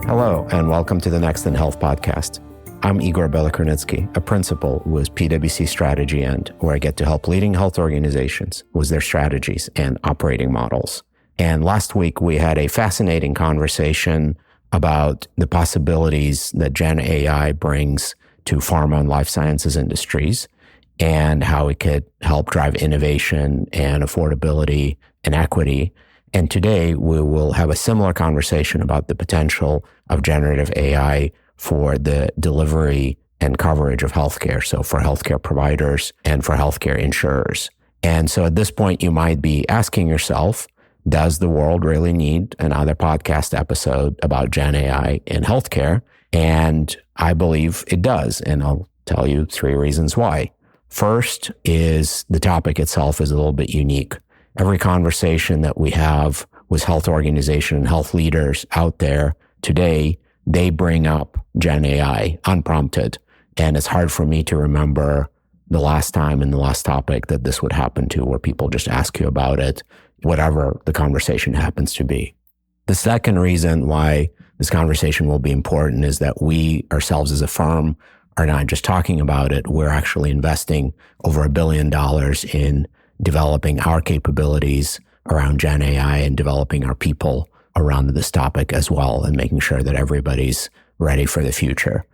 Hello, and welcome to the Next in Health podcast. I'm Igor Belokrinitsky, a principal with PwC Strategy End, where I get to help leading health organizations with their strategies and operating models. And last week, we had a fascinating conversation about the possibilities that GenAI brings to pharma and life sciences industries and how it could help drive innovation and affordability and equity. And today, we will have a similar conversation about the potential of generative AI for the delivery and coverage of healthcare, so for healthcare providers and for healthcare insurers. And so at this point, you might be asking yourself, does the world really need another podcast episode about GenAI in healthcare? And I believe it does, and I'll tell you 3 reasons why. First is the topic itself is a little bit unique. Every conversation that we have with health organizations and health leaders out there today, they bring up GenAI unprompted. And it's hard for me to remember the last time in the last topic that this would happen to, where people just ask you about it, whatever the conversation happens to be. The second reason why this conversation will be important is that we ourselves as a firm are not just talking about it, we're actually investing over $1 billion in developing our capabilities around GenAI and developing our people around this topic as well, and making sure that everybody's ready for the future.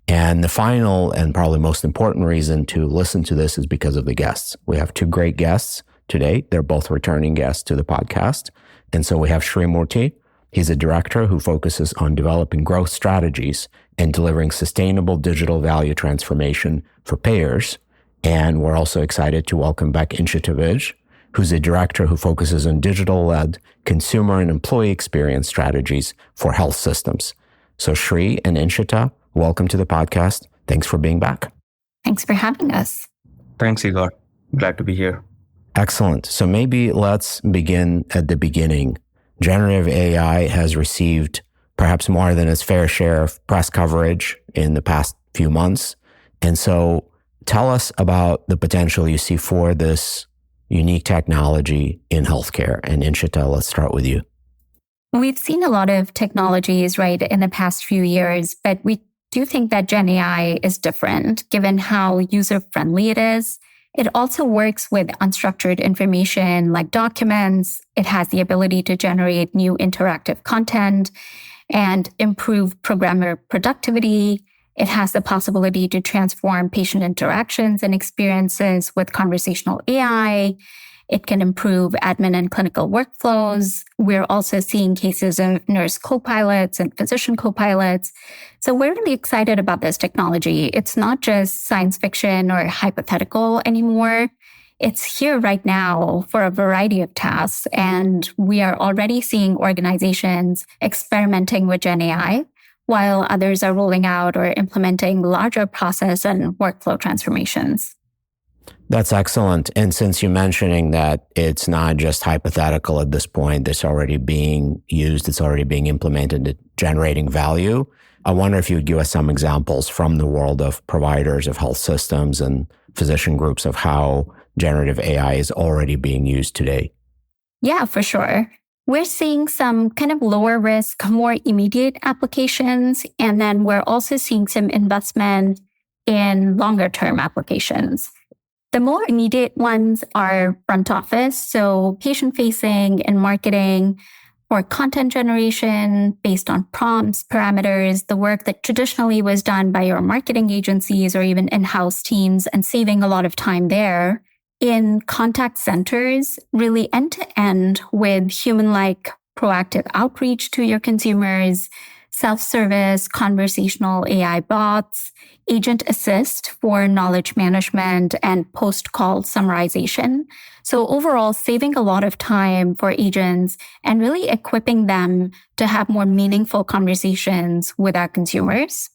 And the final and probably most important reason to listen to this is because of the guests. We have 2 great guests today. They're both returning guests to the podcast. And so we have Murthy. He's a director who focuses on developing growth strategies and delivering sustainable digital value transformation for payers. And we're also excited to welcome back Inshita, who's a director who focuses on digital-led consumer and employee experience strategies for health systems. So Shri and Inshita, welcome to the podcast. Thanks for being back. Thanks for having us. Thanks, Igor. Glad to be here. Excellent. So maybe let's begin at the beginning. Generative AI has received perhaps more than its fair share of press coverage in the past few months. And so tell us about the potential you see for this unique technology in healthcare. And Inshita, let's start with you. We've seen a lot of technologies, right, in the past few years, but we do think that GenAI is different given how user-friendly it is. It also works with unstructured information like documents. It has the ability to generate new interactive content and improve programmer productivity. It has the possibility to transform patient interactions and experiences with conversational AI. It can improve admin and clinical workflows. We're also seeing cases of nurse co-pilots and physician co-pilots. So we're really excited about this technology. It's not just science fiction or hypothetical anymore. It's here right now for a variety of tasks. And we are already seeing organizations experimenting with GenAI, while others are rolling out or implementing larger process and workflow transformations. That's excellent. And since you're mentioning that it's not just hypothetical at this point, it's already being used, it's already being implemented, it's generating value, I wonder if you would give us some examples from the world of providers of health systems and physician groups of how generative AI is already being used today. Yeah, for sure. We're seeing some kind of lower risk, more immediate applications. And then we're also seeing some investment in longer term applications. The more immediate ones are front office, so patient facing and marketing, or content generation based on prompts, parameters, the work that traditionally was done by your marketing agencies or even in-house teams, and saving a lot of time there. In contact centers, really end-to-end with human-like proactive outreach to your consumers, self-service, conversational AI bots, agent assist for knowledge management, and post-call summarization. So overall, saving a lot of time for agents and really equipping them to have more meaningful conversations with our consumers.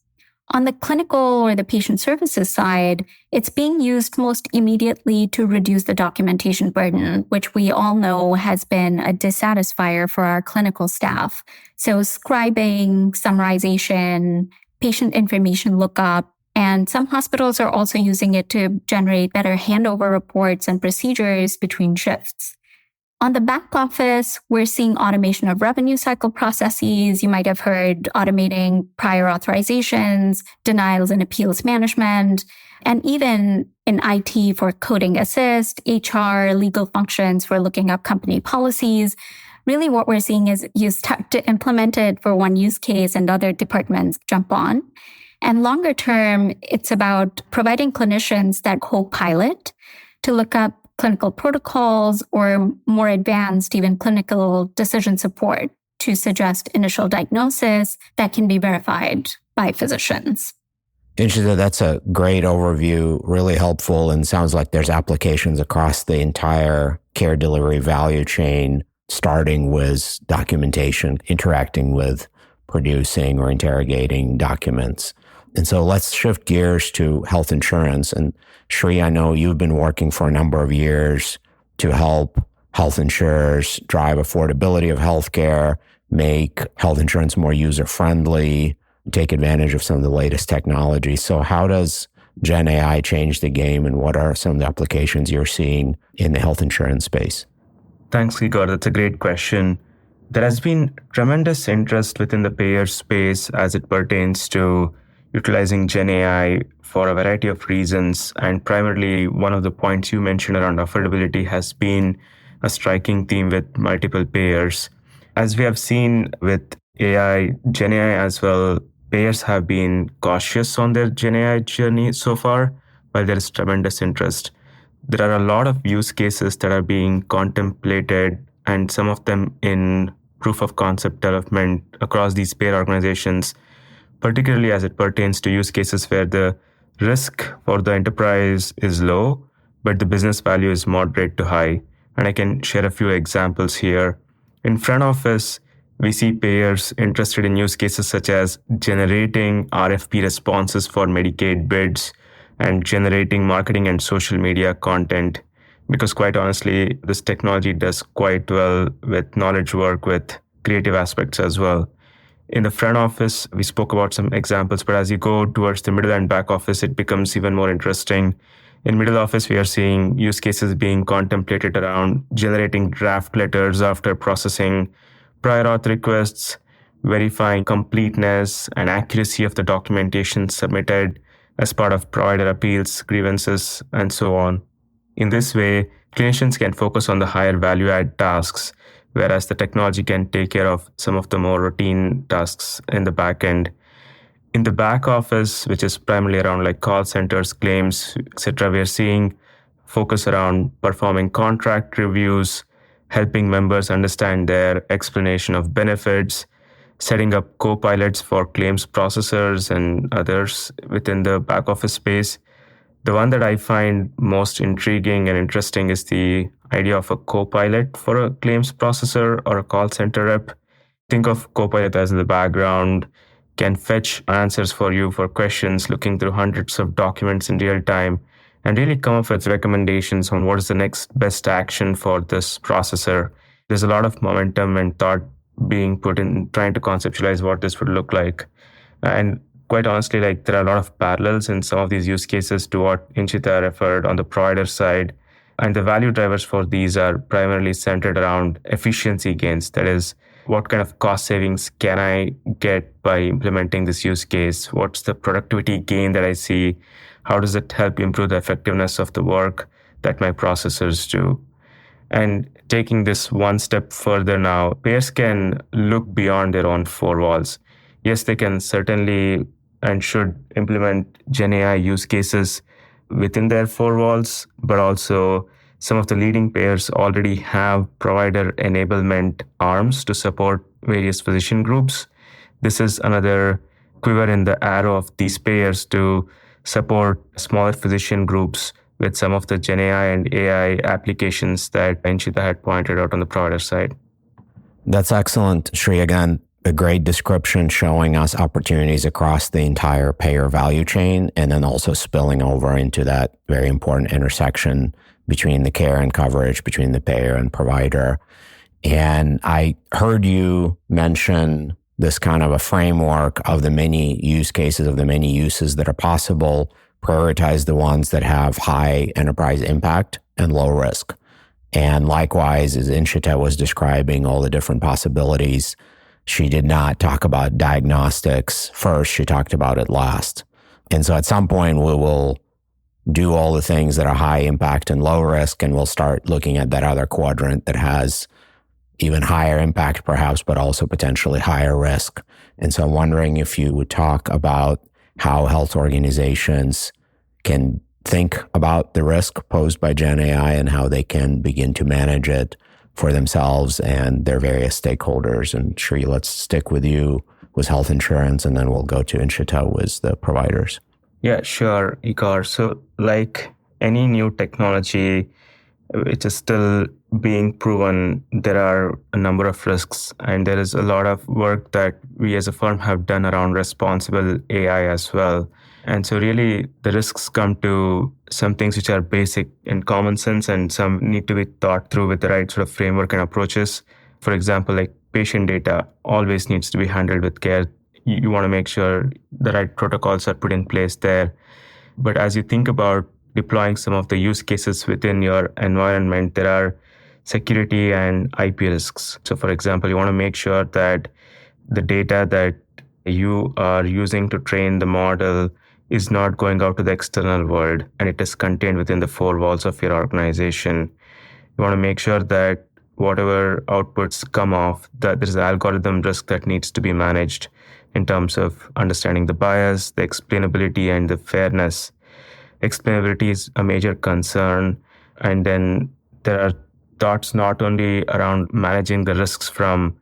On the clinical or the patient services side, it's being used most immediately to reduce the documentation burden, which we all know has been a dissatisfier for our clinical staff. So scribing, summarization, patient information lookup, and some hospitals are also using it to generate better handover reports and procedures between shifts. On the back office, we're seeing automation of revenue cycle processes. You might have heard automating prior authorizations, denials and appeals management, and even in IT for coding assist, HR, legal functions for looking up company policies. Really what we're seeing is you start to implement it for one use case and other departments jump on. And longer term, it's about providing clinicians that co-pilot to look up clinical protocols or more advanced, even clinical decision support to suggest initial diagnosis that can be verified by physicians. Inshita, that's a great overview, really helpful, and sounds like there's applications across the entire care delivery value chain, starting with documentation, interacting with producing or interrogating documents. And so let's shift gears to health insurance. And Shri, I know you've been working for a number of years to help health insurers drive affordability of healthcare, make health insurance more user-friendly, take advantage of some of the latest technology. So how does GenAI change the game, and what are some of the applications you're seeing in the health insurance space? Thanks, Igor. That's a great question. There has been tremendous interest within the payer space as it pertains to utilizing GenAI for a variety of reasons. And primarily, one of the points you mentioned around affordability has been a striking theme with multiple payers. As we have seen with AI, GenAI as well, payers have been cautious on their GenAI journey so far, while there is tremendous interest. There are a lot of use cases that are being contemplated, and some of them in proof of concept development across these payer organizations, particularly as it pertains to use cases where the risk for the enterprise is low, but the business value is moderate to high. And I can share a few examples here. In front office, we see payers interested in use cases such as generating RFP responses for Medicaid bids and generating marketing and social media content. Because quite honestly, this technology does quite well with knowledge work with creative aspects as well. In the front office, we spoke about some examples, but as you go towards the middle and back office, it becomes even more interesting. In middle office, we are seeing use cases being contemplated around generating draft letters after processing prior auth requests, verifying completeness and accuracy of the documentation submitted as part of provider appeals, grievances, and so on. In this way, clinicians can focus on the higher value-add tasks, whereas the technology can take care of some of the more routine tasks in the back end. In the back office, which is primarily around like call centers, claims, etc., we are seeing focus around performing contract reviews, helping members understand their explanation of benefits, setting up co-pilots for claims processors and others within the back office space. The one that I find most intriguing and interesting is the idea of a co-pilot for a claims processor or a call center rep. Think of co-pilot as in the background, can fetch answers for you for questions, looking through hundreds of documents in real time, and really come up with recommendations on what is the next best action for this processor. There's a lot of momentum and thought being put in trying to conceptualize what this would look like. And quite honestly, like there are a lot of parallels in some of these use cases to what Inshita referred on the provider side. And the value drivers for these are primarily centered around efficiency gains. That is, what kind of cost savings can I get by implementing this use case? What's the productivity gain that I see? How does it help improve the effectiveness of the work that my processors do? And taking this one step further now, payers can look beyond their own four walls. Yes, they can certainly and should implement GenAI use cases within their four walls, but also some of the leading payers already have provider enablement arms to support various physician groups. This is another quiver in the arrow of these payers to support smaller physician groups with some of the GenAI and AI applications that Inshita had pointed out on the provider side. That's excellent, Shri. Again, a great description showing us opportunities across the entire payer value chain, and then also spilling over into that very important intersection between the care and coverage, between the payer and provider. And I heard you mention this kind of a framework of the many use cases, of the many uses that are possible, prioritize the ones that have high enterprise impact and low risk. And likewise, as Inshita was describing all the different possibilities, she did not talk about diagnostics first, she talked about it last. And so at some point, we will do all the things that are high impact and low risk, and we'll start looking at that other quadrant that has even higher impact perhaps, but also potentially higher risk. And so I'm wondering if you would talk about how health organizations can think about the risk posed by GenAI and how they can begin to manage it for themselves and their various stakeholders. And Shri, let's stick with you with health insurance, and then we'll go to Inshita with the providers. Yeah, sure, Igor. So like any new technology, which is still being proven, there are a number of risks, and there is a lot of work that we as a firm have done around responsible AI as well. And so really the risks come to some things which are basic and common sense, and some need to be thought through with the right sort of framework and approaches. For example, like patient data always needs to be handled with care. You want to make sure the right protocols are put in place there. But as you think about deploying some of the use cases within your environment, there are security and IP risks. So for example, you want to make sure that the data that you are using to train the model is not going out to the external world, and it is contained within the four walls of your organization. You want to make sure that whatever outputs come off, that there's an algorithm risk that needs to be managed in terms of understanding the bias, the explainability, and the fairness. Explainability is a major concern. And then there are thoughts not only around managing the risks from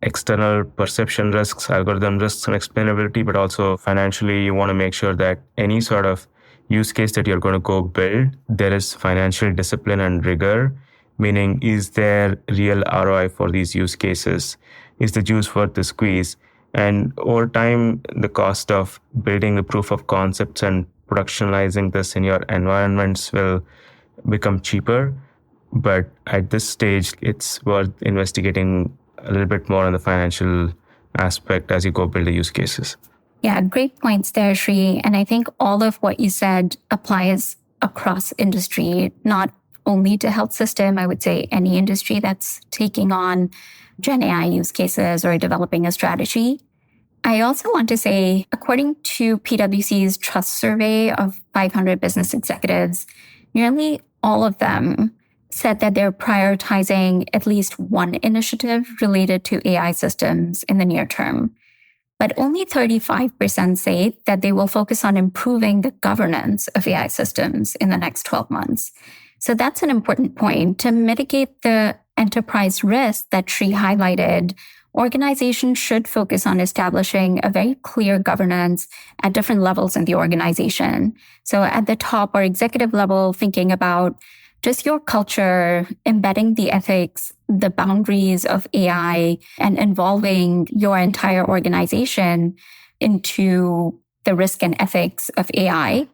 external perception risks, algorithm risks, and explainability, but also financially, you want to make sure that any sort of use case that you're going to go build, there is financial discipline and rigor, meaning is there real ROI for these use cases? Is the juice worth the squeeze? And over time, the cost of building the proof of concepts and productionalizing this in your environments will become cheaper. But at this stage, it's worth investigating a little bit more on the financial aspect as you go build the use cases. Yeah, great points there, Shri. And I think all of what you said applies across industry, not only to health system. I would say any industry that's taking on GenAI use cases or developing a strategy. I also want to say, according to PwC's trust survey of 500 business executives, nearly all of them said that they're prioritizing at least one initiative related to AI systems in the near term. But only 35% say that they will focus on improving the governance of AI systems in the next 12 months. So that's an important point. To mitigate the enterprise risk that Shri highlighted, organizations should focus on establishing a very clear governance at different levels in the organization. So at the top or executive level, thinking about just your culture, embedding the ethics, the boundaries of AI, and involving your entire organization into the risk and ethics of AI.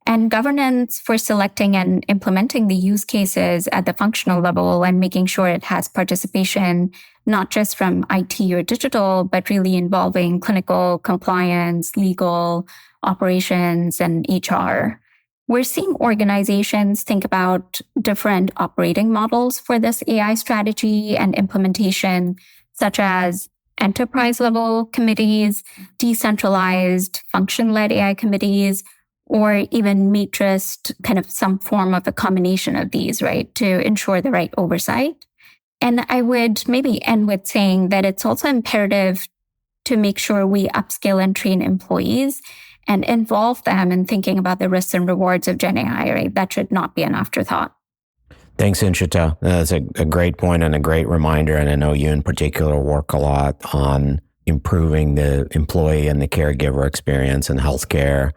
And governance for selecting and implementing the use cases at the functional level and making sure it has participation, not just from IT or digital, but really involving clinical, compliance, legal, operations, and HR. We're seeing organizations think about different operating models for this AI strategy and implementation, such as enterprise-level committees, decentralized function-led AI committees, or even matrixed, kind of some form of a combination of these, right, to ensure the right oversight. And I would maybe end with saying that it's also imperative to make sure we upskill and train employees and involve them in thinking about the risks and rewards of GenAI, right? That should not be an afterthought. Thanks, Inshita. That's a great point and a great reminder. And I know you in particular work a lot on improving the employee and the caregiver experience in healthcare.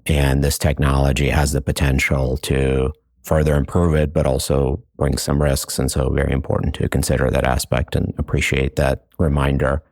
And this technology has the potential to further improve it, but also bring some risks. And so very important to consider that aspect and appreciate that reminder.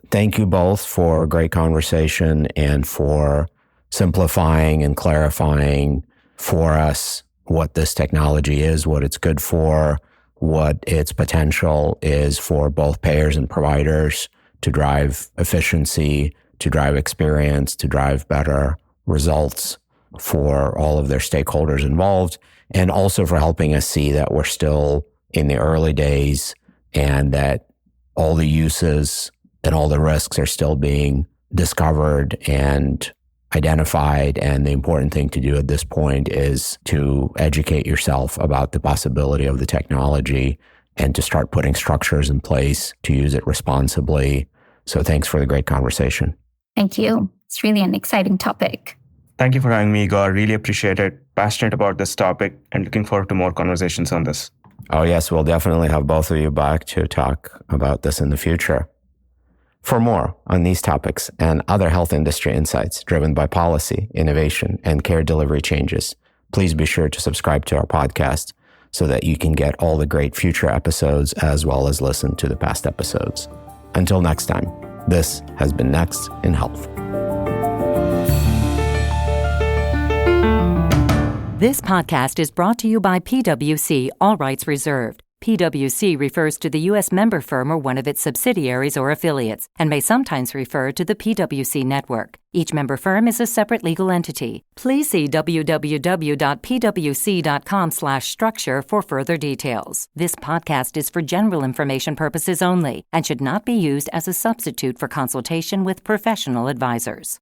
Thank you both for a great conversation and for simplifying and clarifying for us what this technology is, what it's good for, what its potential is for both payers and providers to drive efficiency, to drive experience, to drive better results for all of their stakeholders involved, and also for helping us see that we're still in the early days and that all the uses and all the risks are still being discovered and identified. And the important thing to do at this point is to educate yourself about the possibility of the technology and to start putting structures in place to use it responsibly. So thanks for the great conversation. Thank you. It's really an exciting topic. Thank you for having me, Igor. Really appreciate it. Passionate about this topic and looking forward to more conversations on this. Oh, yes, we'll definitely have both of you back to talk about this in the future. For more on these topics and other health industry insights driven by policy, innovation, and care delivery changes, please be sure to subscribe to our podcast so that you can get all the great future episodes as well as listen to the past episodes. Until next time, this has been Next in Health. This podcast is brought to you by PwC, all rights reserved. PwC refers to the U.S. member firm or one of its subsidiaries or affiliates, and may sometimes refer to the PwC network. Each member firm is a separate legal entity. Please see www.pwc.com/structure for further details. This podcast is for general information purposes only and should not be used as a substitute for consultation with professional advisors.